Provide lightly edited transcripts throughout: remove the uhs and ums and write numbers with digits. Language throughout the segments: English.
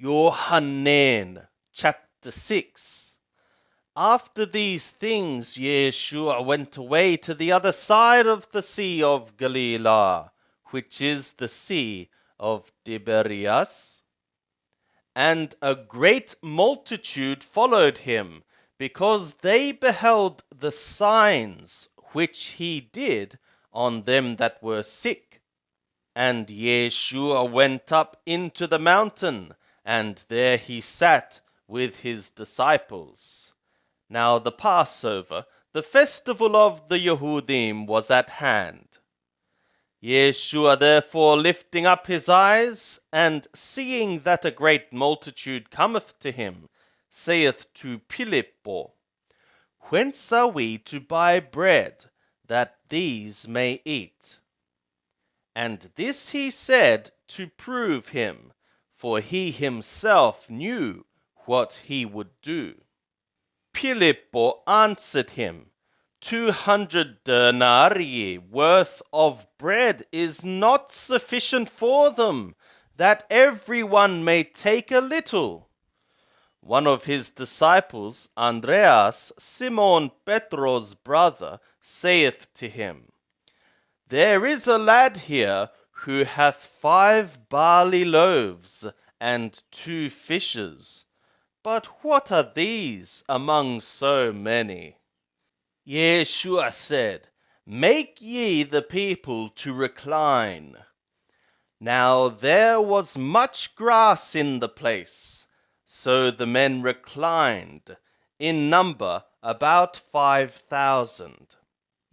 Yohanan chapter 6. After these things, Yeshua went away to the other side of the Sea of Galilee, which is the Sea of Tiberias. And a great multitude followed him, because they beheld the signs which he did on them that were sick. And Yeshua went up into the mountain, and there he sat with his disciples. Now the Passover, the festival of the Yehudim, was at hand. Yeshua therefore, lifting up his eyes, and seeing that a great multitude cometh to him, saith to Philippo, Whence are we to buy bread, that these may eat? And this he said to prove him, for he himself knew what he would do. Philippo answered him, 200 denarii worth of bread is not sufficient for them, that every one may take a little. One of his disciples, Andreas, Simon Petro's brother, saith to him, There is a lad here who hath 5 barley loaves and 2 fishes. But what are these among so many? Yeshua said, Make ye the people to recline. Now there was much grass in the place, so the men reclined, in number about 5,000.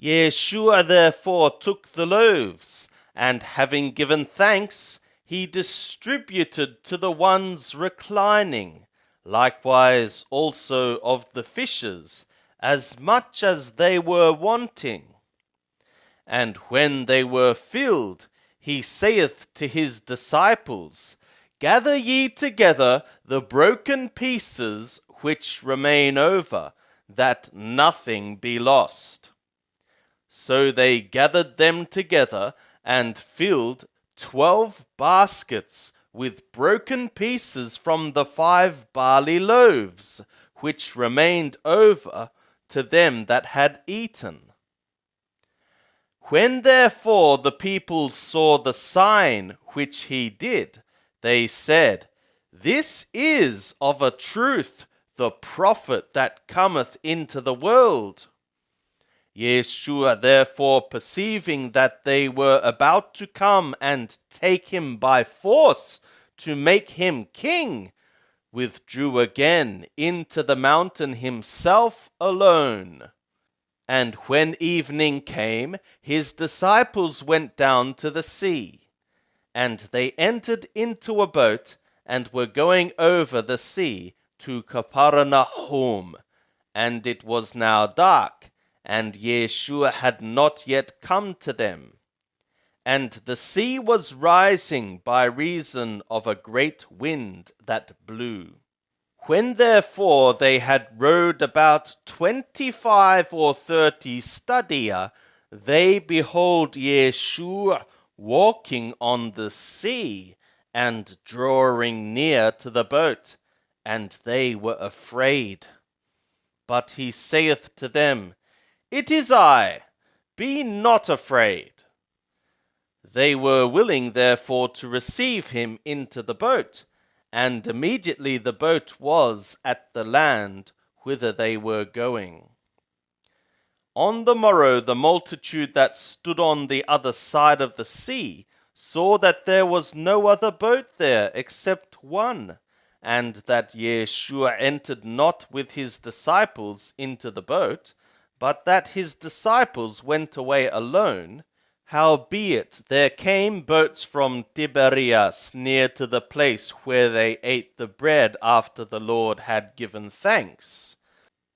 Yeshua therefore took the loaves, and having given thanks, he distributed to the ones reclining, likewise also of the fishes, as much as they were wanting. And when they were filled, he saith to his disciples, Gather ye together the broken pieces which remain over, that nothing be lost. So they gathered them together, and filled 12 baskets with broken pieces from the 5 barley loaves, which remained over to them that had eaten. When therefore the people saw the sign which he did, they said, This is of a truth the prophet that cometh into the world. Yeshua therefore, perceiving that they were about to come and take him by force to make him king, withdrew again into the mountain himself alone. And when evening came, his disciples went down to the sea. And they entered into a boat, and were going over the sea to Capernaum. And it was now dark, and Yeshua had not yet come to them. And the sea was rising by reason of a great wind that blew. When therefore they had rowed about 25 or 30 stadia, they behold Yeshua walking on the sea, and drawing near to the boat, and they were afraid. But he saith to them, It is I, be not afraid. They were willing therefore to receive him into the boat, and immediately the boat was at the land whither they were going. On the morrow the multitude that stood on the other side of the sea saw that there was no other boat there except one, and that Yeshua entered not with his disciples into the boat, but that his disciples went away alone. Howbeit there came boats from Tiberias near to the place where they ate the bread after the Lord had given thanks.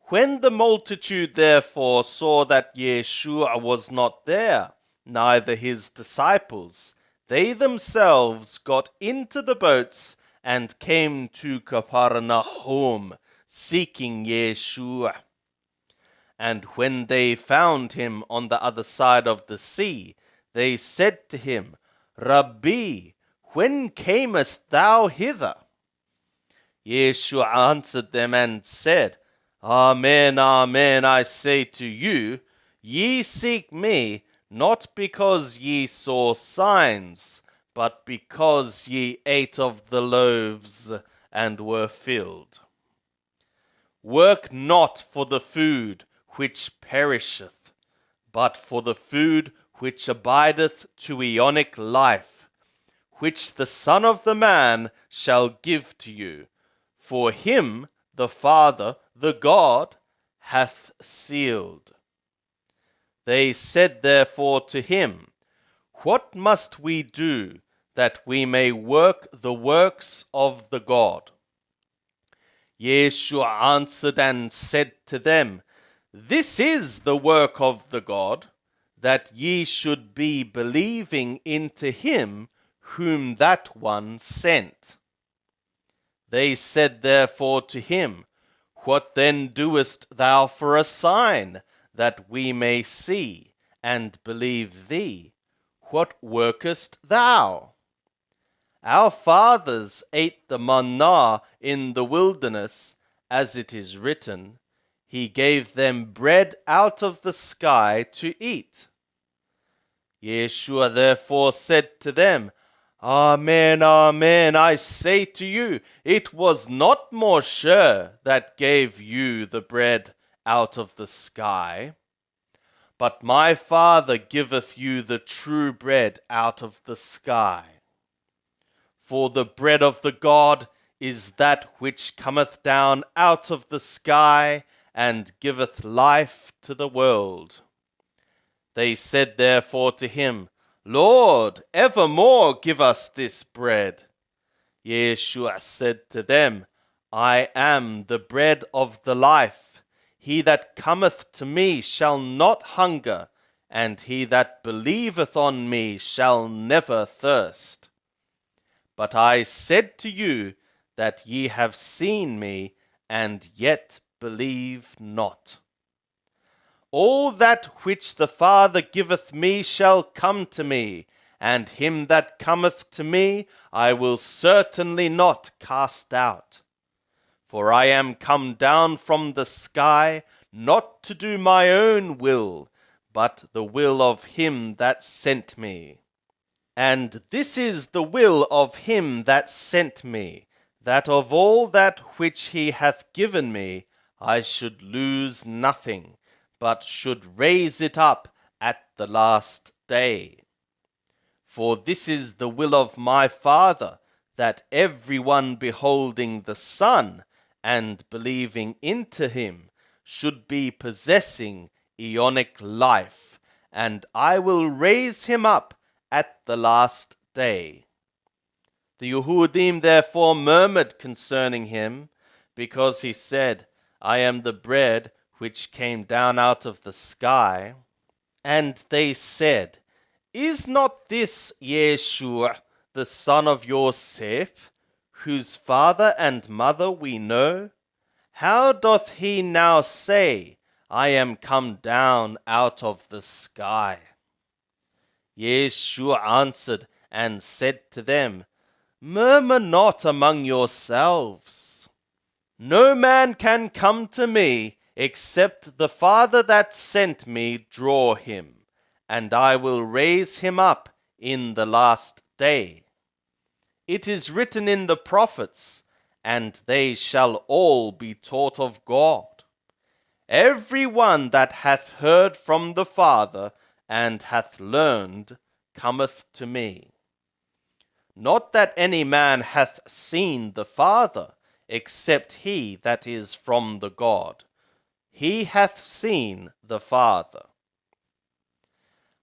When the multitude therefore saw that Yeshua was not there, neither his disciples, they themselves got into the boats and came to Capernaum, seeking Yeshua. And when they found him on the other side of the sea, they said to him, Rabbi, when camest thou hither? Yeshua answered them and said, Amen, amen, I say to you, ye seek me, not because ye saw signs, but because ye ate of the loaves and were filled. Work not for the food which perisheth, but for the food which abideth to aeonic life, which the Son of the Man shall give to you. For him the Father, the God, hath sealed. They said therefore to him, What must we do that we may work the works of the God? Yeshua answered and said to them, This is the work of the God, that ye should be believing into him whom that one sent. They said therefore to him, What then doest thou for a sign, that we may see and believe thee? What workest thou? Our fathers ate the manna in the wilderness, as it is written, He gave them bread out of the sky to eat. Yeshua therefore said to them, Amen, amen, I say to you, it was not Moshe that gave you the bread out of the sky, but my Father giveth you the true bread out of the sky. For the bread of the God is that which cometh down out of the sky, and giveth life to the world. They said therefore to him, Lord, evermore give us this bread. Yeshua said to them, I am the bread of the life. He that cometh to me shall not hunger, and he that believeth on me shall never thirst. But I said to you that ye have seen me, and yet believe not. All that which the Father giveth me shall come to me, and him that cometh to me I will certainly not cast out. For I am come down from the sky, not to do my own will, but the will of him that sent me. And this is the will of him that sent me, that of all that which he hath given me I should lose nothing, but should raise it up at the last day. For this is the will of my Father, that every one beholding the Son and believing into him should be possessing aeonic life, and I will raise him up at the last day. The Yehudim therefore murmured concerning him, because he said, I am the bread which came down out of the sky. And they said, Is not this Yeshua, the son of Yosef, whose father and mother we know? How doth he now say, I am come down out of the sky? Yeshua answered and said to them, Murmur not among yourselves. No man can come to me, except the Father that sent me draw him, and I will raise him up in the last day. It is written in the prophets, and they shall all be taught of God. Every one that hath heard from the Father, and hath learned, cometh to me. Not that any man hath seen the Father, except he that is from the God. He hath seen the Father.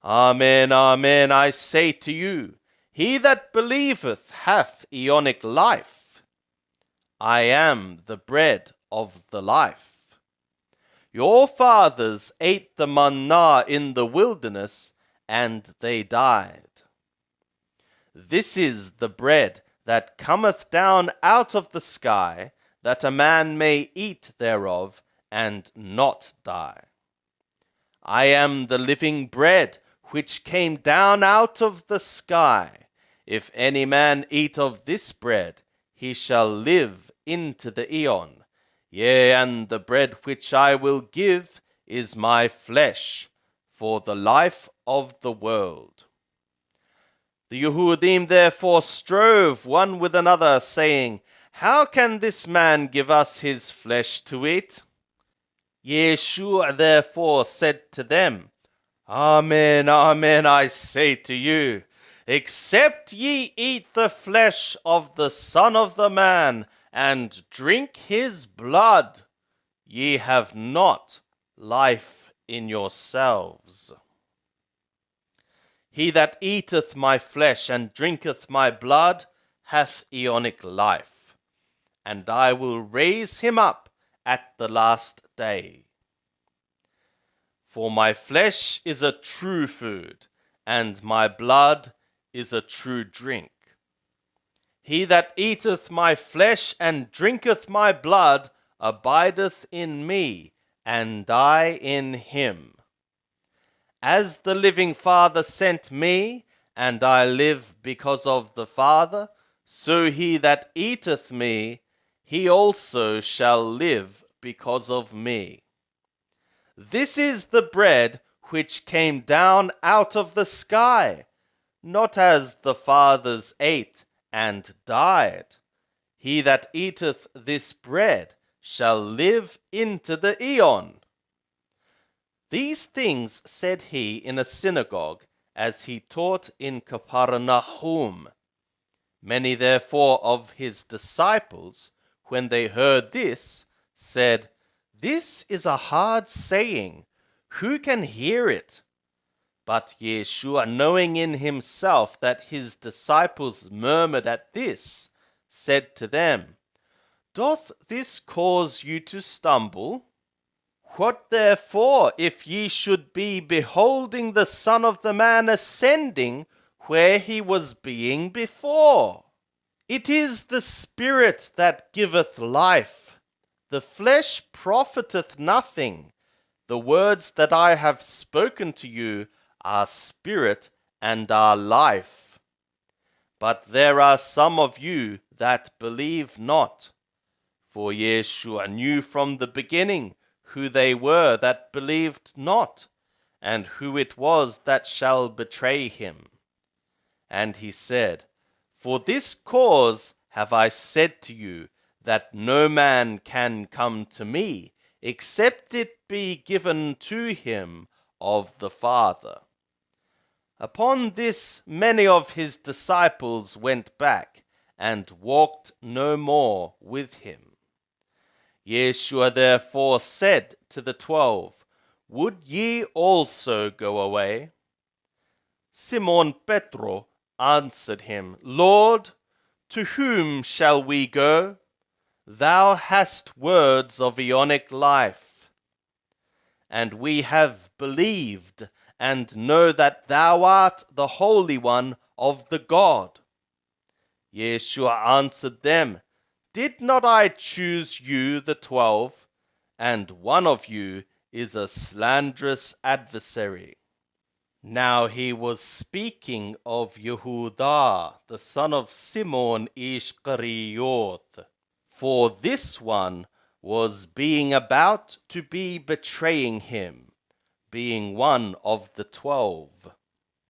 Amen, amen, I say to you, he that believeth hath aeonic life. I am the bread of the life. Your fathers ate the manna in the wilderness, and they died. This is the bread that cometh down out of the sky, that a man may eat thereof, and not die. I am the living bread which came down out of the sky. If any man eat of this bread, he shall live into the Aeon. Yea, and the bread which I will give is my flesh, for the life of the world. The Yehudim therefore strove one with another, saying, How can this man give us his flesh to eat? Yeshua therefore said to them, Amen, amen, I say to you, except ye eat the flesh of the Son of the Man, and drink his blood, ye have not life in yourselves. He that eateth my flesh and drinketh my blood hath aeonic life, and I will raise him up at the last day. For my flesh is a true food, and my blood is a true drink. He that eateth my flesh and drinketh my blood abideth in me, and I in him. As the living Father sent me, and I live because of the Father, so he that eateth me, he also shall live because of me. This is the bread which came down out of the sky, not as the fathers ate and died. He that eateth this bread shall live into the Aeon. These things said he in a synagogue, as he taught in Capernaum. Many therefore of his disciples, when they heard this, said, This is a hard saying. Who can hear it? But Yeshua, knowing in himself that his disciples murmured at this, said to them, Doth this cause you to stumble? What therefore, if ye should be beholding the Son of the Man ascending where he was being before? It is the Spirit that giveth life. The flesh profiteth nothing. The words that I have spoken to you are spirit and are life. But there are some of you that believe not. For Yeshua knew from the beginning who they were that believed not, and who it was that shall betray him. And he said, For this cause have I said to you, that no man can come to me, except it be given to him of the Father. Upon this many of his disciples went back, and walked no more with him. Yeshua therefore said to the 12, Would ye also go away? Simon Petro answered him, Lord, to whom shall we go? Thou hast words of aeonic life. And we have believed, and know that thou art the Holy One of the God. Yeshua answered them, Did not I choose you, the 12, and one of you is a slanderous adversary? Now he was speaking of Yehuda, the son of Simon Ishkariot, for this one was being about to be betraying him, being one of the 12.